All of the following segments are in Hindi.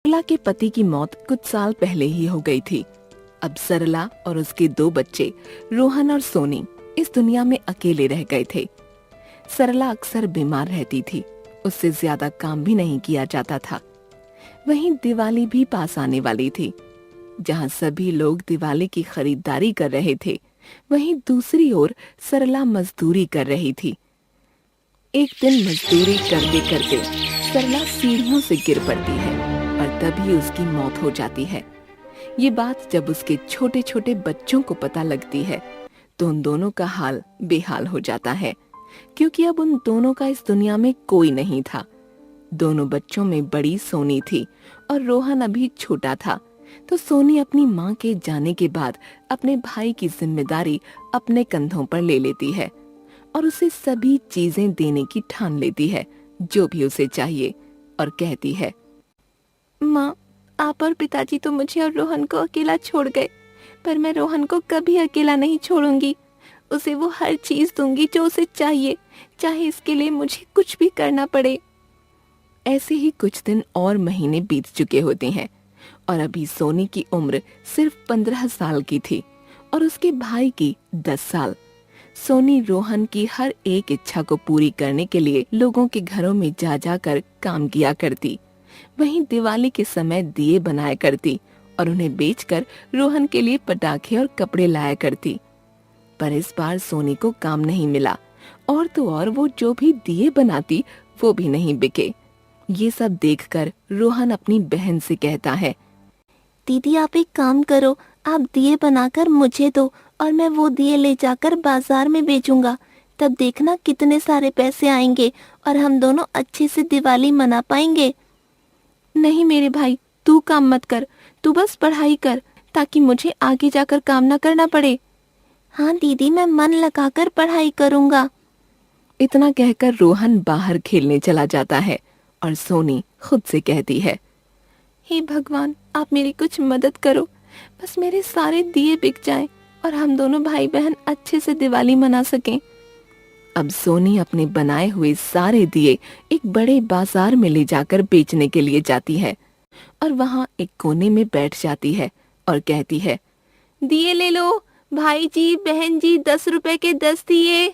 सरला के पति की मौत कुछ साल पहले ही हो गई थी। अब सरला और उसके दो बच्चे रोहन और सोनी इस दुनिया में अकेले रह गए थे। सरला अक्सर बीमार रहती थी, उससे ज्यादा काम भी नहीं किया जाता था। वहीं दिवाली भी पास आने वाली थी। जहां सभी लोग दिवाली की खरीदारी कर रहे थे, वहीं दूसरी ओर सरला मजदूरी कर रही थी। एक दिन मजदूरी करते करते सरला सीढ़ियों से गिर पड़ती है और तभी उसकी मौत हो जाती है। ये बात जब उसके छोटे छोटे बच्चों को पता लगती है तो उन दोनों का हाल बेहाल हो जाता है, क्योंकि अब उन दोनों का इस दुनिया में कोई नहीं था। दोनों बच्चों में बड़ी सोनी थी और रोहन अभी छोटा था। तो सोनी अपनी माँ के जाने के बाद अपने भाई की जिम्मेदारी अपने कंधों पर ले लेती है और उसे सभी चीजें देने की ठान लेती है जो भी उसे चाहिए, और कहती है, माँ, आप और पिताजी तो मुझे और रोहन को अकेला छोड़ गए, पर मैं रोहन को कभी अकेला नहीं छोड़ूंगी। उसे वो हर चीज दूंगी जो उसे चाहिए, चाहे इसके लिए मुझे कुछ भी करना पड़े। ऐसे ही कुछ दिन और महीने बीत चुके होते हैं और अभी सोनी की उम्र सिर्फ 15 साल की थी और उसके भाई की 10 साल। सोनी रोहन की हर एक इच्छा को पूरी करने के लिए लोगों के घरों में जा जाकर काम किया करती। वहीं दिवाली के समय दिए बनाया करती और उन्हें बेचकर रोहन के लिए पटाखे और कपड़े लाया करती। पर इस बार सोनी को काम नहीं मिला और तो और वो जो भी दिए बनाती वो भी नहीं बिके। ये सब देखकर रोहन अपनी बहन से कहता है, दीदी, आप एक काम करो, आप दिए बनाकर मुझे दो और मैं वो दिए ले जाकर बाजार में बेचूंगा। तब देखना कितने सारे पैसे आएंगे और हम दोनों अच्छे से दिवाली मना पाएंगे। नहीं मेरे भाई, तू काम मत कर, तू बस पढ़ाई कर ताकि मुझे आगे जाकर काम ना करना पड़े। हाँ दीदी, मैं मन लगाकर पढ़ाई करूंगा। इतना कहकर रोहन बाहर खेलने चला जाता है और सोनी खुद से कहती है, हे भगवान, आप मेरी कुछ मदद करो, बस मेरे सारे दिए बिक जाएं और हम दोनों भाई बहन अच्छे से दिवाली मना सकें। अब सोनी अपने बनाए हुए सारे दिए एक बड़े बाजार में ले जाकर बेचने के लिए जाती है और वहां एक कोने में बैठ जाती है और कहती है, दिए ले लो भाई जी, बहन जी, 10 रुपए के 10 दिए।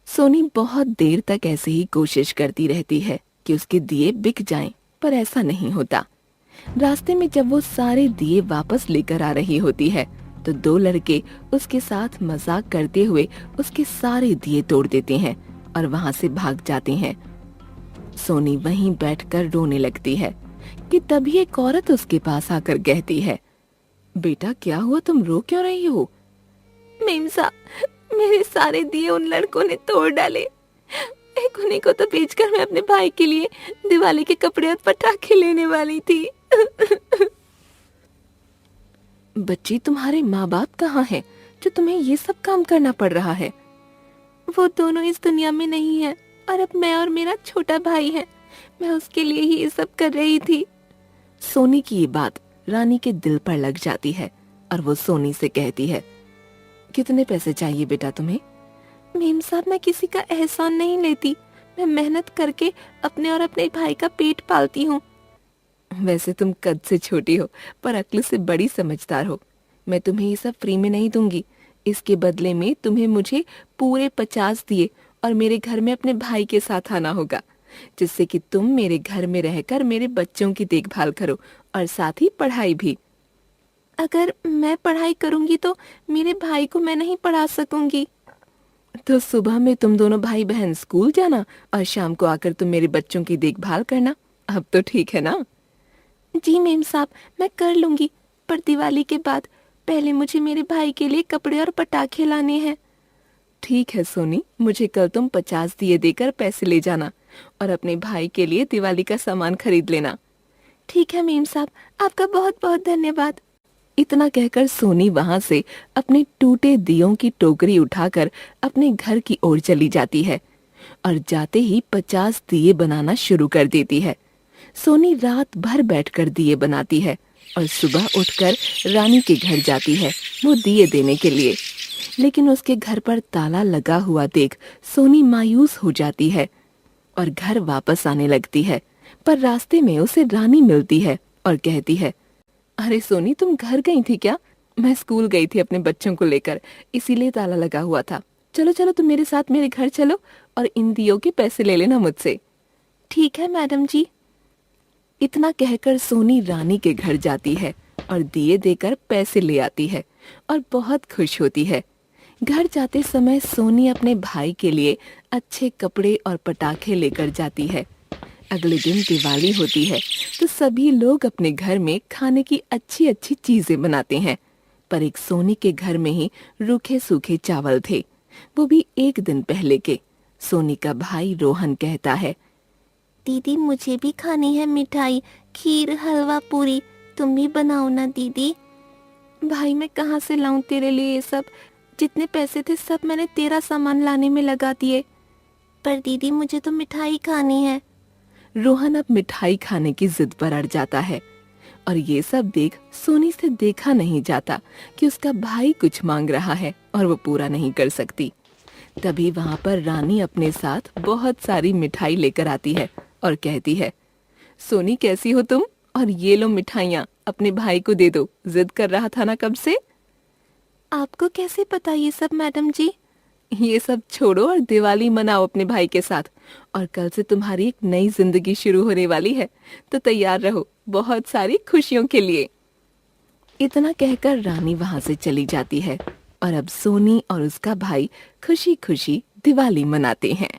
सोनी बहुत देर तक ऐसे ही कोशिश करती रहती है कि उसके दिए बिक जाएं, पर ऐसा नहीं होता। रास्ते में जब वो सारे दिए वापस लेकर आ रही होती है तो दो लड़के उसके साथ मजाक करते हुए उसके सारे दिए तोड़ देते हैं और वहां से भाग जाते हैं। सोनी वहीं बैठकर रोने लगती है कि तभी एक औरत उसके पास आकर कहती है, बेटा क्या हुआ, तुम रो क्यों रही हो? मेम साहब, मेरे सारे दिए उन लड़कों ने तोड़ डाले। एक उन्हीं को तो बेचकर मैं अपने भाई के लिए दिवाली के कपड़े और पटाखे लेने वाली थी। बच्ची, तुम्हारे माँ बाप कहाँ हैं जो तुम्हें ये सब काम करना पड़ रहा है? वो दोनों इस दुनिया में नहीं है और अब मैं और मेरा छोटा भाई है, मैं उसके लिए ही ये सब कर रही थी। सोनी की ये बात रानी के दिल पर लग जाती है और वो सोनी से कहती है, कितने पैसे चाहिए बेटा तुम्हें? मेम साहब, मैं किसी का एहसान नहीं लेती, मैं मेहनत करके अपने और अपने भाई का पेट पालती हूँ। वैसे तुम कद से छोटी हो पर अक्ल से बड़ी समझदार हो। मैं तुम्हें ये सब फ्री में नहीं दूंगी। इसके बदले में तुम्हें मुझे पूरे 50 दिए और मेरे घर में अपने भाई के साथ आना होगा, जिससे कि तुम मेरे घर में रहकर मेरे बच्चों की देखभाल करो और साथ ही पढ़ाई भी। अगर मैं पढ़ाई करूंगी तो मेरे भाई को मैं नहीं पढ़ा सकूंगी। तो सुबह में तुम दोनों भाई बहन स्कूल जाना और शाम को आकर तुम मेरे बच्चों की देखभाल करना। अब तो ठीक है ना? जी मेम साहब, मैं कर लूंगी, पर दिवाली के बाद पहले मुझे मेरे भाई के लिए कपड़े और पटाखे लाने हैं। ठीक है सोनी, मुझे कल तुम 50 दिए देकर पैसे ले जाना और अपने भाई के लिए दिवाली का सामान खरीद लेना। ठीक है मेम साहब, आपका बहुत बहुत धन्यवाद। इतना कहकर सोनी वहां से अपने टूटे दियों की टोकरी उठाकर अपने घर की ओर चली जाती है और जाते ही 50 दिए बनाना शुरू कर देती है। सोनी रात भर बैठकर दिए बनाती है और सुबह उठकर रानी के घर जाती है वो दिए देने के लिए। लेकिन उसके घर पर ताला लगा हुआ देख सोनी मायूस हो जाती है और घर वापस आने लगती है। पर रास्ते में उसे रानी मिलती है और कहती है, अरे सोनी, तुम घर गई थी क्या? मैं स्कूल गई थी अपने बच्चों को लेकर, इसीलिए ताला लगा हुआ था। चलो चलो, तुम मेरे साथ मेरे घर चलो और इन दियों के पैसे ले लेना मुझसे। ठीक है मैडम जी। इतना कहकर सोनी रानी के घर जाती है और दिए देकर पैसे ले आती है और बहुत खुश होती है। घर जाते समय सोनी अपने भाई के लिए अच्छे कपड़े और पटाखे लेकर जाती है। अगले दिन दिवाली होती है तो सभी लोग अपने घर में खाने की अच्छी अच्छी चीजें बनाते हैं, पर एक सोनी के घर में ही रूखे सूखे चावल थे, वो भी एक दिन पहले के। सोनी का भाई रोहन कहता है, दीदी मुझे भी खानी है मिठाई, खीर, हलवा, पूरी। तुम भी बनाओ ना दीदी। भाई मैं कहाँ से लाऊं तेरे लिए ये सब? जितने पैसे थे सब मैंने तेरा सामान लाने में लगा दिए। पर दीदी मुझे तो मिठाई खानी है। रोहन अब मिठाई खाने की जिद पर अड़ जाता है और ये सब देख सोनी से देखा नहीं जाता कि उसका भाई कुछ मांग रहा है और वो पूरा नहीं कर सकती। तभी वहां पर रानी अपने साथ बहुत सारी मिठाई लेकर आती है और कहती है, सोनी कैसी हो तुम? और ये लो मिठाइयाँ, अपने भाई को दे दो, जिद कर रहा था ना कब से। आपको कैसे पता ये सब मैडम जी? ये सब छोड़ो और दिवाली मनाओ अपने भाई के साथ, और कल से तुम्हारी एक नई जिंदगी शुरू होने वाली है, तो तैयार रहो बहुत सारी खुशियों के लिए। इतना कहकर रानी वहां से चली जाती है और अब सोनी और उसका भाई खुशी खुशी दिवाली मनाते हैं।